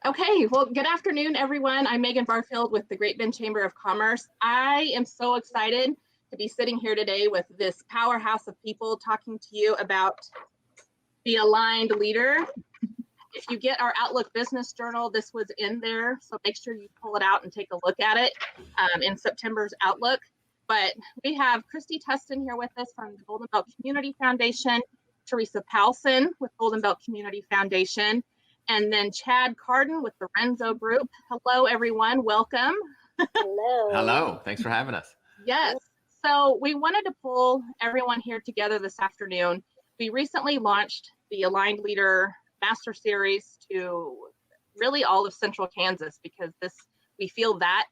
Okay, well, good afternoon, everyone. I'm Megan Barfield with the Great Bend Chamber of Commerce. I am so excited to be sitting here today with this powerhouse of people talking to you about the aligned leader. If you get our Outlook Business Journal, this was in there, so make sure you pull it out and take a look at it in September's Outlook. But we have Christy Tustin here with us from the Golden Belt Community Foundation, Teresa Powelson with Golden Belt Community Foundation, and then Chad Carden with the Renzo Group. Hello, everyone. Welcome. Hello. Hello. Thanks for having us. Yes. So we wanted to pull everyone here together this afternoon. We recently launched the Aligned Leader Master Series to really all of Central Kansas because we feel that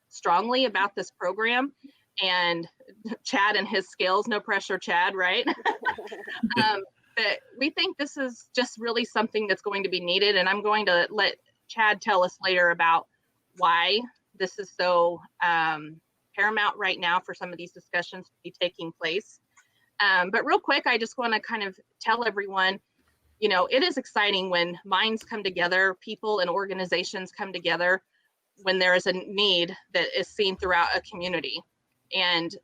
strongly about this program. And Chad and his skills, no pressure, Chad, right? But we think this is just really something that's going to be needed. And I'm going to let Chad tell us later about why this is so paramount right now for some of these discussions to be taking place. But real quick, I just want to kind of tell everyone, you know, it is exciting when minds come together, people and organizations come together when there is a need that is seen throughout a community. And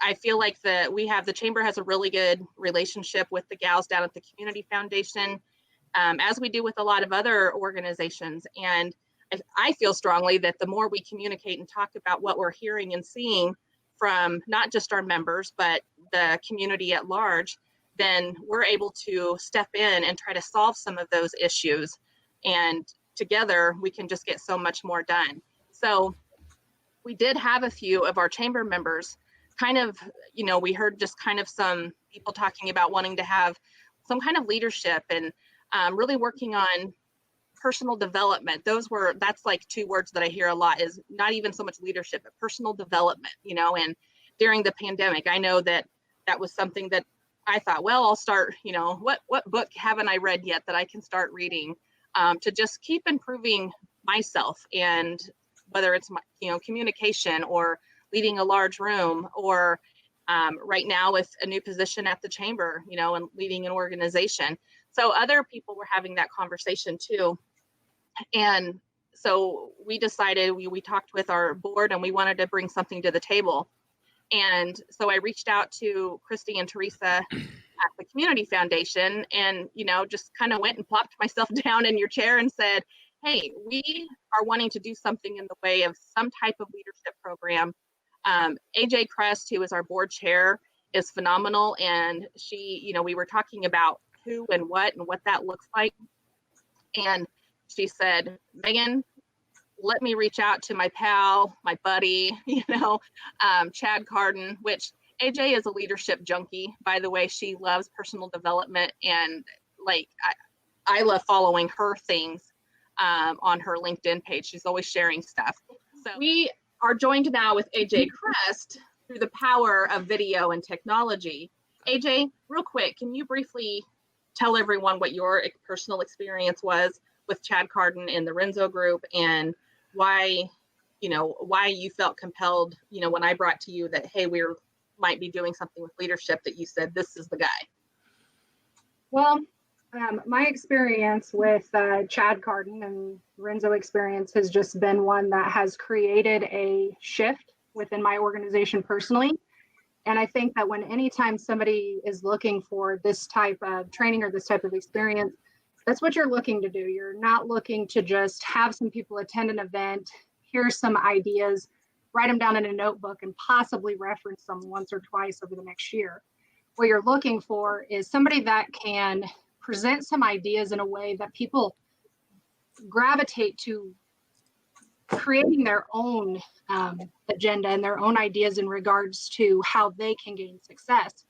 I feel like the Chamber has a really good relationship with the gals down at the Community Foundation, as we do with a lot of other organizations. And I feel strongly that the more we communicate and talk about what we're hearing and seeing from not just our members, but the community at large, then we're able to step in and try to solve some of those issues. And together we can just get so much more done. So we did have a few of our chamber members kind of, you know, we heard just kind of some people talking about wanting to have some kind of leadership and really working on personal development. That's like two words that I hear a lot, is not even so much leadership, but personal development, you know. And during the pandemic, I know that was something that I thought, well, I'll start, you know, what book haven't I read yet that I can start reading to just keep improving myself, and whether it's my, you know, communication or leading a large room, or right now with a new position at the chamber, you know, and leading an organization. So other people were having that conversation too. And so we decided, we talked with our board and we wanted to bring something to the table. And so I reached out to Christy and Teresa at the Community Foundation and, you know, just kind of went and plopped myself down in your chair and said, hey, we are wanting to do something in the way of some type of leadership program. AJ Crest, who is our board chair, is phenomenal. And she, you know, we were talking about who and what that looks like. And she said, Megan, let me reach out to my pal, my buddy, you know, Chad Carden, which AJ is a leadership junkie, by the way. She loves personal development, and like I love following her things on her LinkedIn page. She's always sharing stuff. So we are joined now with AJ Crest through the power of video and technology. AJ, real quick, can you briefly tell everyone what your personal experience was with Chad Carden and the Renzo Group, and why you felt compelled, you know, when I brought to you that, hey, we might be doing something with leadership, that you said, this is the guy? Well, my experience with Chad Carden and Renzo experience has just been one that has created a shift within my organization personally. And I think that anytime somebody is looking for this type of training or this type of experience, that's what you're looking to do. You're not looking to just have some people attend an event, hear some ideas, write them down in a notebook, and possibly reference them once or twice over the next year. What you're looking for is somebody that can present some ideas in a way that people gravitate to creating their own agenda and their own ideas in regards to how they can gain success.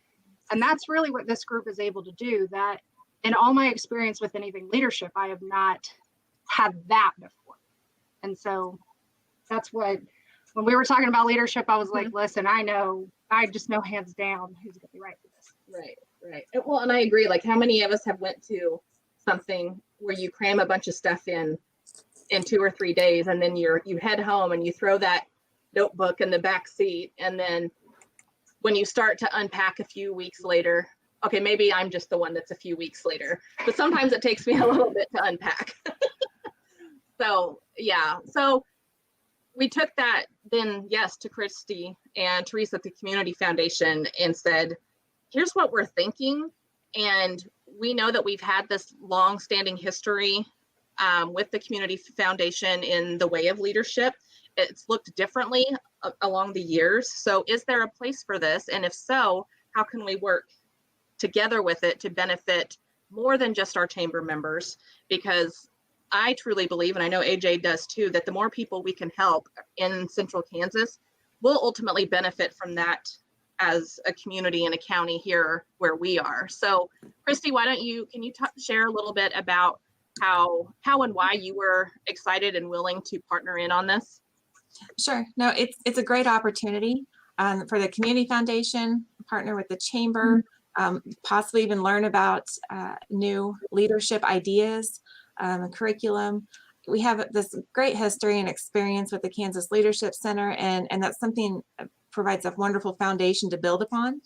And that's really what this group is able to do. That in all my experience with anything leadership, I have not had that before. And so that's what, when we were talking about leadership, I was like, listen, I just know hands down who's going to be right for this. Right. Well, and I agree. Like, how many of us have went to something where you cram a bunch of stuff in 2 or 3 days, and then you head home and you throw that notebook in the back seat, and then when you start to unpack a few weeks later, okay, maybe I'm just the one that's a few weeks later, but sometimes it takes me a little bit to unpack. So yeah, so we took that then, yes, to Christy and Teresa at the Community Foundation and said, here's what we're thinking. And we know that we've had this long-standing history with the Community Foundation in the way of leadership. It's looked differently along the years. So is there a place for this? And if so, how can we work together with it to benefit more than just our chamber members? Because I truly believe, and I know AJ does too, that the more people we can help in Central Kansas, we'll ultimately benefit from that as a community and a county here where we are. So Christy, can you share a little bit about how and why you were excited and willing to partner in on this? Sure. No, it's a great opportunity for the Community Foundation, partner with the chamber, possibly even learn about new leadership ideas, curriculum. We have this great history and experience with the Kansas Leadership Center, and that's something that provides a wonderful foundation to build upon.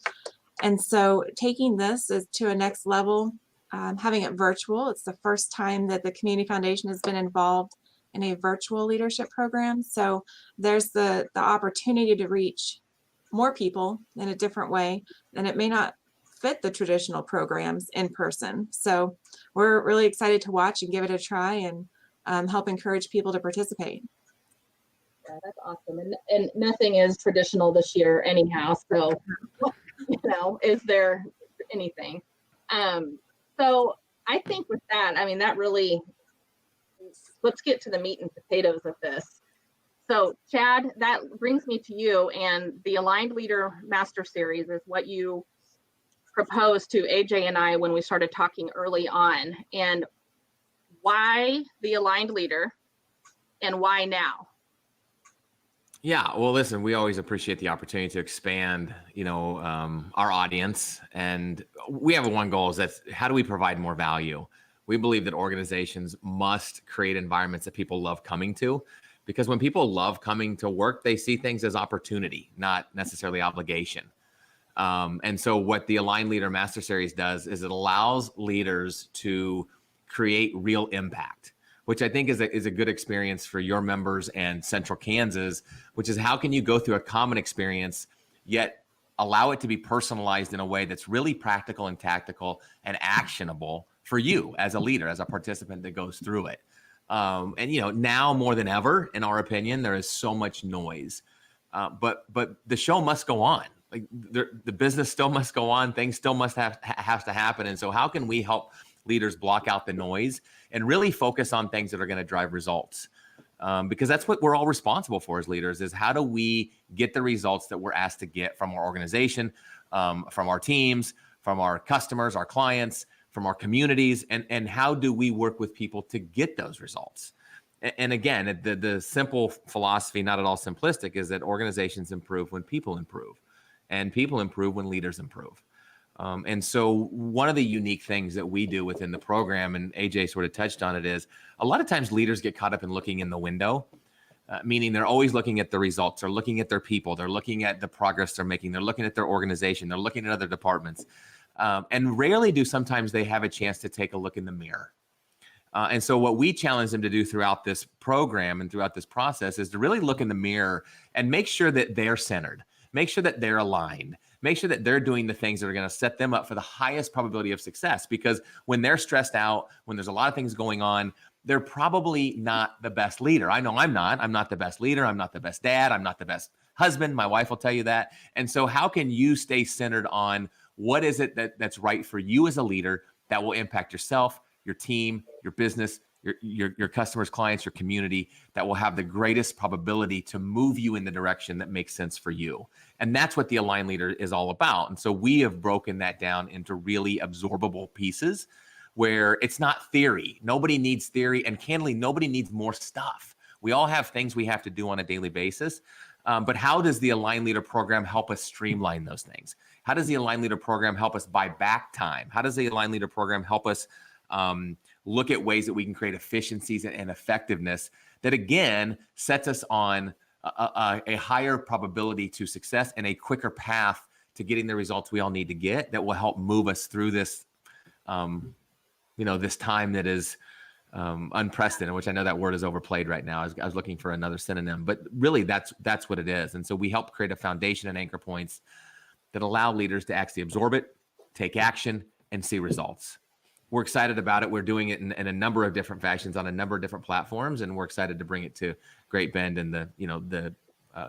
And so taking this is to a next level, having it virtual. It's the first time that the Community Foundation has been involved in a virtual leadership program. So there's the opportunity to reach more people in a different way, and it may not fit the traditional programs in person. So we're really excited to watch and give it a try and help encourage people to participate. Yeah, that's awesome. And nothing is traditional this year anyhow. So, is there anything? So I think with that, I mean, that really, let's get to the meat and potatoes of this. So Chad, that brings me to you, and the Aligned Leader Master Series is what you proposed to AJ and I when we started talking early on. And why the Aligned Leader and why now? Yeah, well, listen, we always appreciate the opportunity to expand, our audience. And we have one goal is that how do we provide more value? We believe that organizations must create environments that people love coming to, because when people love coming to work, they see things as opportunity, not necessarily obligation. And so what the Aligned Leader Master Series does is it allows leaders to create real impact, which I think is a good experience for your members and Central Kansas, which is how can you go through a common experience, yet allow it to be personalized in a way that's really practical and tactical and actionable for you as a leader, as a participant that goes through it. And now more than ever, in our opinion, there is so much noise, but the show must go on. Like the business still must go on. Things still must have to happen. And so how can we help leaders block out the noise and really focus on things that are going to drive results? Because that's what we're all responsible for as leaders, is how do we get the results that we're asked to get from our organization, from our teams, from our customers, our clients, from our communities, and how do we work with people to get those results? And again, the simple philosophy, not at all simplistic, is that organizations improve when people improve, and people improve when leaders improve. And so one of the unique things that we do within the program, and AJ sort of touched on it, is a lot of times leaders get caught up in looking in the window, meaning they're always looking at the results, they're looking at their people, they're looking at the progress they're making, they're looking at their organization, they're looking at other departments. And rarely do sometimes they have a chance to take a look in the mirror. And so what we challenge them to do throughout this program and throughout this process is to really look in the mirror and make sure that they're centered, make sure that they're aligned, make sure that they're doing the things that are going to set them up for the highest probability of success. Because when they're stressed out, when there's a lot of things going on, they're probably not the best leader. I know I'm not the best leader. I'm not the best dad. I'm not the best husband. My wife will tell you that. And so how can you stay centered on what is it that's right for you as a leader that will impact yourself, your team, your business, your customers, clients, your community, that will have the greatest probability to move you in the direction that makes sense for you? And that's what the Aligned Leader is all about. And so we have broken that down into really absorbable pieces where it's not theory. Nobody needs theory, and candidly, nobody needs more stuff. We all have things we have to do on a daily basis. But how does the Aligned Leader program help us streamline those things? How does the Aligned Leader program help us buy back time? How does the Aligned Leader program help us look at ways that we can create efficiencies and effectiveness that, again, sets us on a higher probability to success and a quicker path to getting the results we all need to get, that will help move us through this, this time that is unprecedented, which I know that word is overplayed right now. I was looking for another synonym, but really that's what it is. And so we help create a foundation and anchor points that allow leaders to actually absorb it, take action, and see results. We're excited about it. We're doing it in a number of different fashions on a number of different platforms, and we're excited to bring it to Great Bend and the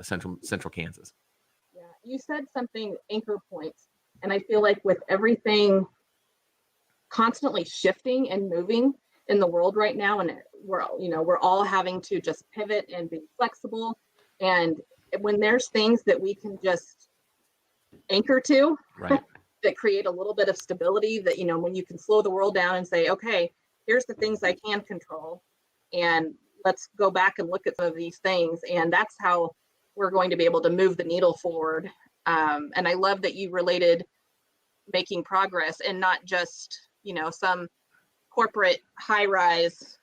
central Kansas. Yeah, you said something, anchor points, and I feel like with everything constantly shifting and moving in the world right now, and we're all having to just pivot and be flexible, and when there's things that we can just anchor to, right, that create a little bit of stability, that when you can slow the world down and say, okay, here's the things I can control, and let's go back and look at some of these things, and that's how we're going to be able to move the needle forward. And I love that you related making progress and not just some corporate high-rise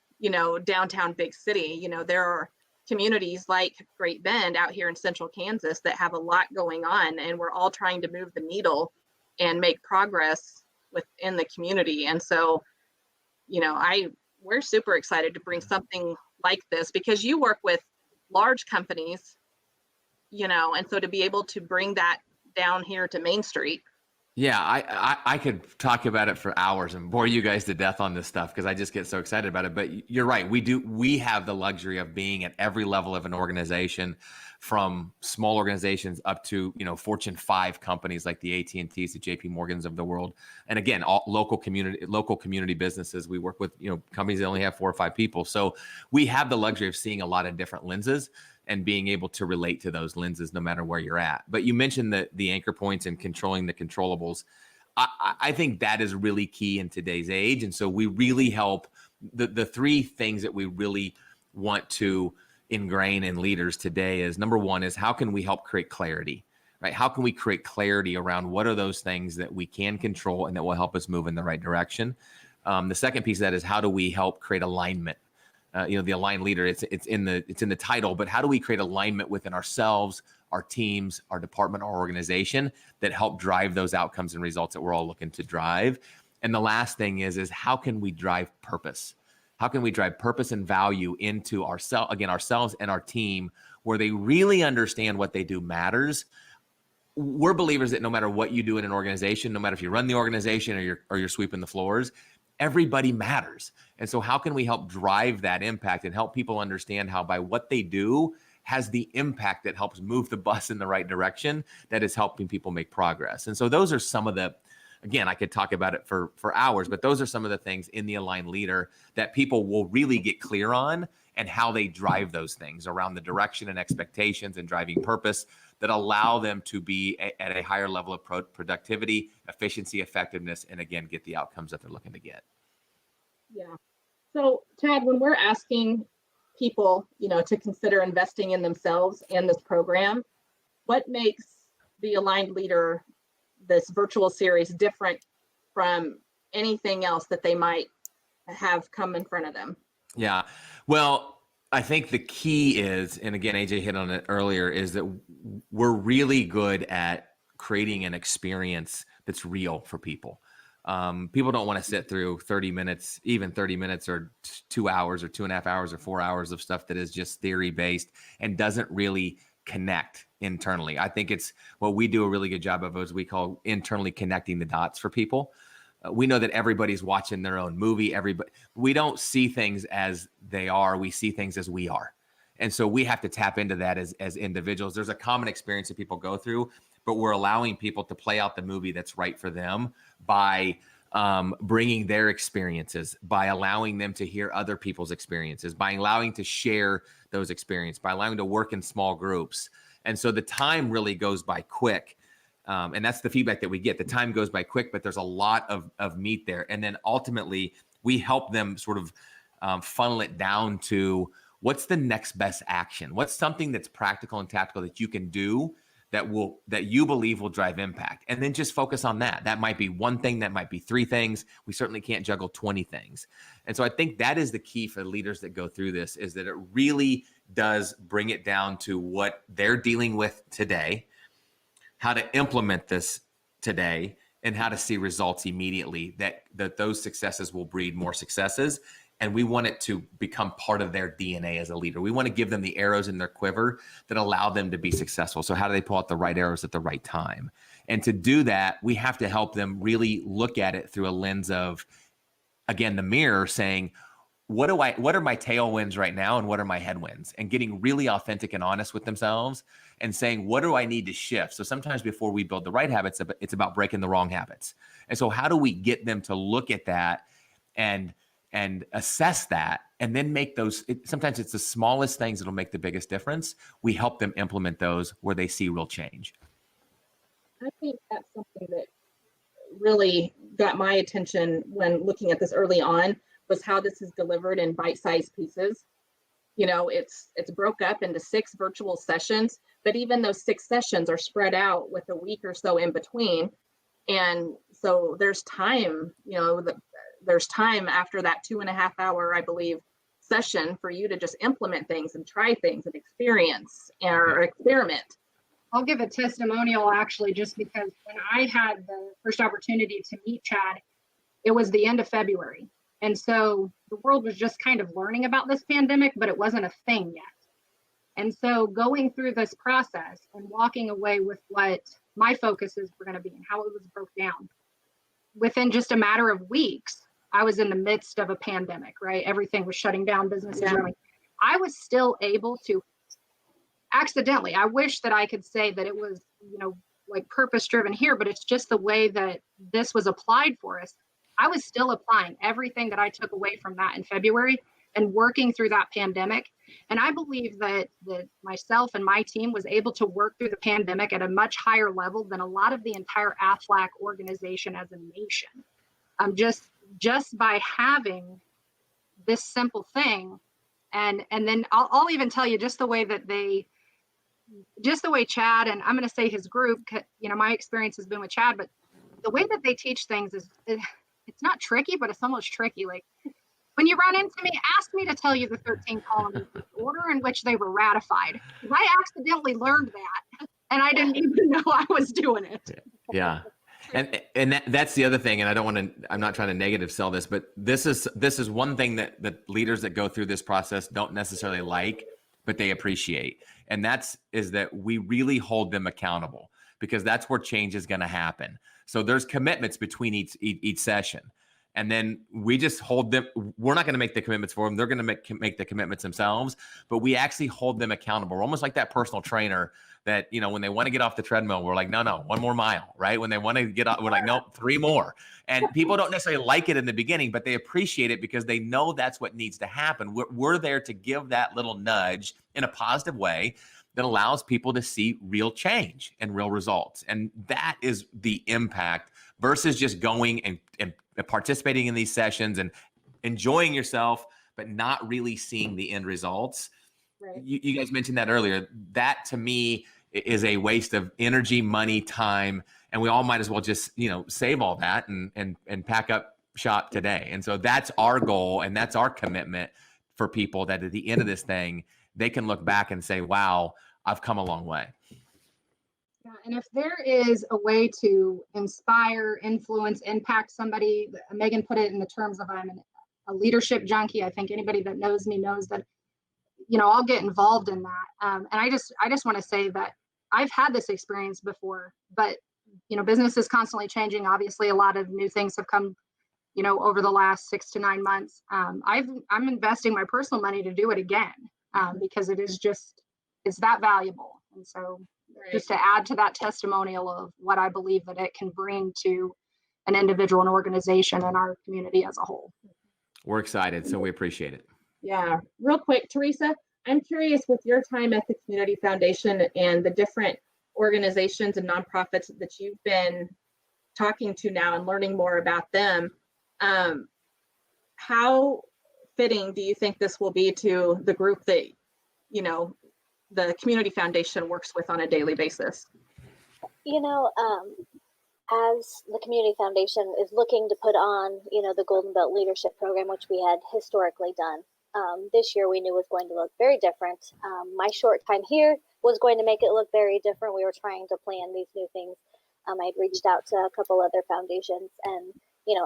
downtown big city. There are communities like Great Bend out here in central Kansas that have a lot going on, and we're all trying to move the needle and make progress within the community. And so we're super excited to bring something like this, because you work with large companies, and so to be able to bring that down here to Main Street. Yeah, I could talk about it for hours and bore you guys to death on this stuff because I just get so excited about it. But you're right. We have the luxury of being at every level of an organization, from small organizations up to, Fortune 5 companies like the AT&Ts, the JP Morgans of the world. And again, all local community businesses. We work with, companies that only have 4 or 5 people. So we have the luxury of seeing a lot of different lenses and being able to relate to those lenses no matter where you're at. But you mentioned the anchor points and controlling the controllables. I think that is really key in today's age. And so we really help the 3 things that we really want to ingrain in leaders today is, number 1 is, how can we help create clarity, right? How can we create clarity around what are those things that we can control and that will help us move in the right direction? The second piece of that is, how do we help create alignment? The aligned leader, it's in the title, but how do we create alignment within ourselves, our teams, our department, our organization that help drive those outcomes and results that we're all looking to drive? And the last thing is how can we drive purpose? How can we drive purpose and value into ourselves and our team, where they really understand what they do matters? We're believers that no matter what you do in an organization, no matter if you run the organization or you're sweeping the floors, everybody matters. And so how can we help drive that impact and help people understand how by what they do has the impact that helps move the bus in the right direction, that is helping people make progress? And so those are some of the, again, I could talk about it for hours, but those are some of the things in the aligned leader that people will really get clear on, and how they drive those things around the direction and expectations and driving purpose that allow them to be at a higher level of productivity, efficiency, effectiveness, and again, get the outcomes that they're looking to get. Yeah. So Chad, when we're asking people, to consider investing in themselves and this program, what makes the aligned leader, this virtual series, different from anything else that they might have come in front of them? Yeah. Well, I think the key is, and again, AJ hit on it earlier, is that we're really good at creating an experience that's real for people. People don't want to sit through 30 minutes, even 30 minutes or 2 hours or 2.5 hours or 4 hours of stuff that is just theory based and doesn't really connect internally. I think it's what we do a really good job of, is we call internally connecting the dots for people. We know that everybody's watching their own movie. We don't see things as they are. We see things as we are. And so we have to tap into that as individuals. There's a common experience that people go through, but we're allowing people to play out the movie that's right for them by bringing their experiences, by allowing them to hear other people's experiences, by allowing to share those experiences, by allowing to work in small groups. And so the time really goes by quick. And that's the feedback that we get. The time goes by quick, but there's a lot of meat there. And then ultimately, we help them sort of funnel it down to, what's the next best action? What's something that's practical and tactical that you can do that you believe will drive impact? And then just focus on that. That might be one thing, that might be 3 things. We certainly can't juggle 20 things. And so I think that is the key for leaders that go through this, is that it really does bring it down to what they're dealing with today, how to implement this today, and how to see results immediately, that those successes will breed more successes. and we want it to become part of their DNA as a leader. We want to give them the arrows in their quiver that allow them to be successful. So how do they pull out the right arrows at the right time? And to do that, we have to help them really look at it through a lens of, again, the mirror, saying, what are my tailwinds right now and what are my headwinds? And getting really authentic and honest with themselves and saying, what do I need to shift? So sometimes before we build the right habits, it's about breaking the wrong habits. And so how do we get them to look at that and assess that, and then make those, sometimes it's the smallest things that'll make the biggest difference. We help them implement those where they see real change. I think that's something that really got my attention when looking at this early on, was how this is delivered in bite-sized pieces. You know, it's broke up into 6 virtual sessions, but even those 6 sessions are spread out with a week or so in between. And so there's time, you know, there's time after that 2.5 hour, I believe, session for you to just implement things and try things and experience or experiment. I'll give a testimonial actually, just because when I had the first opportunity to meet Chad, it was the end of February. And so the world was just kind of learning about this pandemic, but it wasn't a thing yet. And so going through this process and walking away with what my focuses were going to be and how it was broke down, within just a matter of weeks, I was in the midst of a pandemic, right? Everything was shutting down, businesses running. I was still able to accidentally, I wish that I could say that it was, you know, like purpose driven here, but it's just the way that this was applied for us. I was still applying everything that I took away from that in February and working through that pandemic. And I believe that myself and my team was able to work through the pandemic at a much higher level than a lot of the entire AFLAC organization as a nation. Just by having this simple thing. And then I'll even tell you just the way Chad, and I'm going to say his group, you know, my experience has been with Chad, but the way that they teach things is, it's not tricky, but it's almost tricky. Like when you run into me, ask me to tell you the 13 columns, the order in which they were ratified. I accidentally learned that and I didn't even know I was doing it. Yeah. And that's the other thing. And I'm not trying to negative sell this, but this is one thing that leaders that go through this process don't necessarily like, but they appreciate. And is that we really hold them accountable, because that's where change is going to happen. So there's commitments between each session. And then we just hold them. We're not going to make the commitments for them. They're going to make the commitments themselves, but we actually hold them accountable. We're almost like that personal trainer that, you know, when they want to get off the treadmill, we're like, no, 1 more mile, right? When they want to get off, we're like, no, 3 more. And people don't necessarily like it in the beginning, but they appreciate it because they know that's what needs to happen. We're there to give that little nudge in a positive way that allows people to see real change and real results. And that is the impact versus just going and participating in these sessions and enjoying yourself, but not really seeing the end results. Right. You guys mentioned that earlier. That to me is a waste of energy, money, time, and we all might as well just, you know, save all that and pack up shop today. And so that's our goal, and that's our commitment for people, that at the end of this thing, they can look back and say, wow, I've come a long way. Yeah, and if there is a way to inspire, influence, impact somebody, Megan put it in the terms of I'm a leadership junkie. I think anybody that knows me knows that, you know, I'll get involved in that. And I just want to say that I've had this experience before, but, you know, business is constantly changing. Obviously, a lot of new things have come, you know, over the last 6 to 9 months. I'm investing my personal money to do it again, because it's that valuable. And so just to add to that testimonial of what I believe that it can bring to an individual and organization and our community as a whole. We're excited, so we appreciate it. Yeah, real quick, Teresa, I'm curious, with your time at the Community Foundation and the different organizations and nonprofits that you've been talking to now and learning more about them, how fitting do you think this will be to the group that, you know, the Community Foundation works with on a daily basis? You know, as the Community Foundation is looking to put on, you know, the Golden Belt Leadership Program, which we had historically done, this year we knew was going to look very different. My short time here was going to make it look very different. We were trying to plan these new things. I had reached out to a couple other foundations, and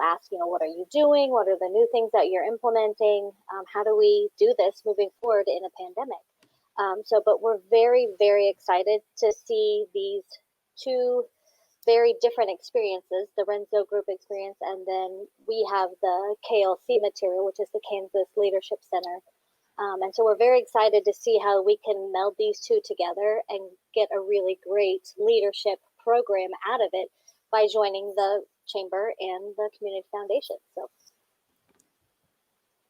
ask, what are you doing? What are the new things that you're implementing? How do we do this moving forward in a pandemic? But we're very, very excited to see these two very different experiences, the Renzo Group experience, and then we have the KLC material, which is the Kansas Leadership Center. And so we're very excited to see how we can meld these two together and get a really great leadership program out of it by joining the Chamber and the Community Foundation. So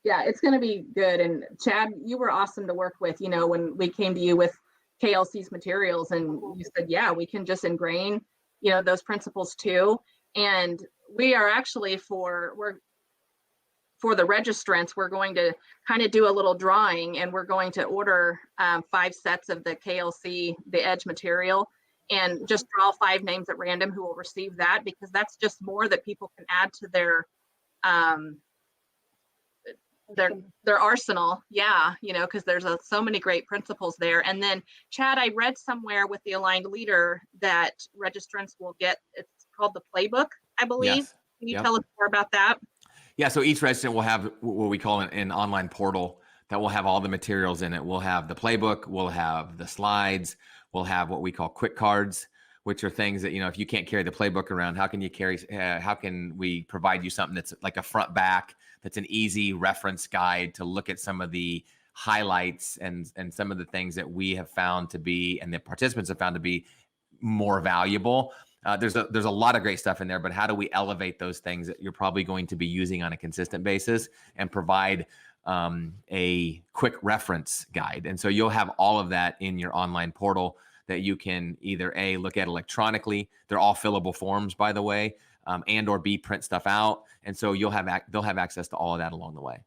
Yeah, it's going to be good. And Chad, you were awesome to work with, when we came to you with KLC's materials, and you said, yeah, we can just ingrain, those principles too. And we are actually for the registrants, we're going to kind of do a little drawing, and we're going to order 5 sets of the KLC, the Edge material, and just draw 5 names at random who will receive that, because that's just more that people can add to their arsenal. Yeah, because there's so many great principles there. And then Chad, I read somewhere with the aligned leader that registrants will get, it's called the playbook, I believe. Yes. Can you tell us more about that? Yeah, so each registrant will have what we call an online portal that will have all the materials in it. We'll have the playbook, we'll have the slides, we'll have what we call quick cards, which are things that, if you can't carry the playbook around, how can we provide you something that's like a front back, that's an easy reference guide to look at some of the highlights and some of the things that we have found to be, and the participants have found to be more valuable. There's a lot of great stuff in there, but how do we elevate those things that you're probably going to be using on a consistent basis and provide a quick reference guide? And so you'll have all of that in your online portal that you can either A, look at electronically. They're all fillable forms, by the way, and or B, print stuff out. And so they'll have access to all of that along the way.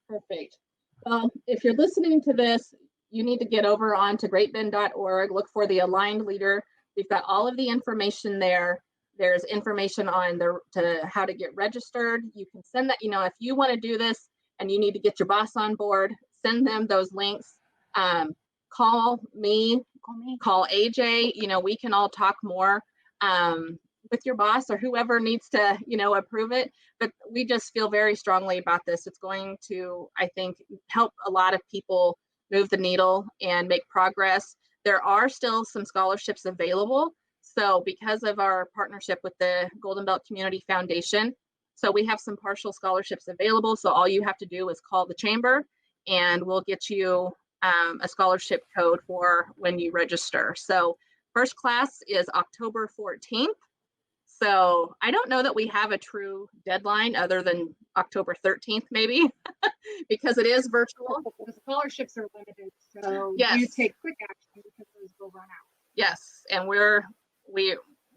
Perfect. Well, if you're listening to this, you need to get over onto greatbend.org, look for the aligned leader. We've got all of the information there. There's information on how to get registered. You can send that, if you want to do this and you need to get your boss on board, send them those links. Call me, call AJ, we can all talk more with your boss or whoever needs to, approve it. But we just feel very strongly about this. It's going to, I think, help a lot of people move the needle and make progress. There are still some scholarships available. So because of our partnership with the Golden Belt Community Foundation, so we have some partial scholarships available. So all you have to do is call the chamber and we'll get you a scholarship code for when you register. So first class is October 14th. So I don't know that we have a true deadline other than October 13th, maybe, because it is virtual. The scholarships are limited, so Yes. you take quick action because those will run out. Yes, and we're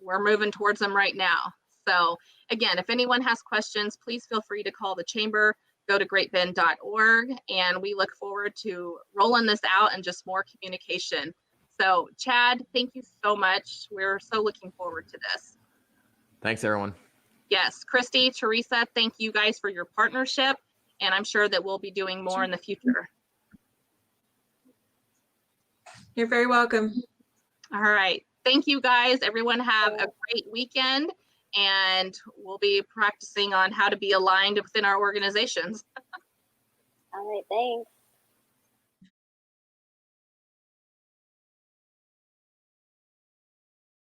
moving towards them right now. So again, if anyone has questions, please feel free to call the chamber, go to greatbend.org, and we look forward to rolling this out and just more communication. So Chad, thank you so much. We're so looking forward to this. Thanks, everyone. Yes, Christy, Teresa, thank you guys for your partnership, and I'm sure that we'll be doing more in the future. You're very welcome. All right. Thank you guys. Everyone have a great weekend, and we'll be practicing on how to be aligned within our organizations. all right, thanks.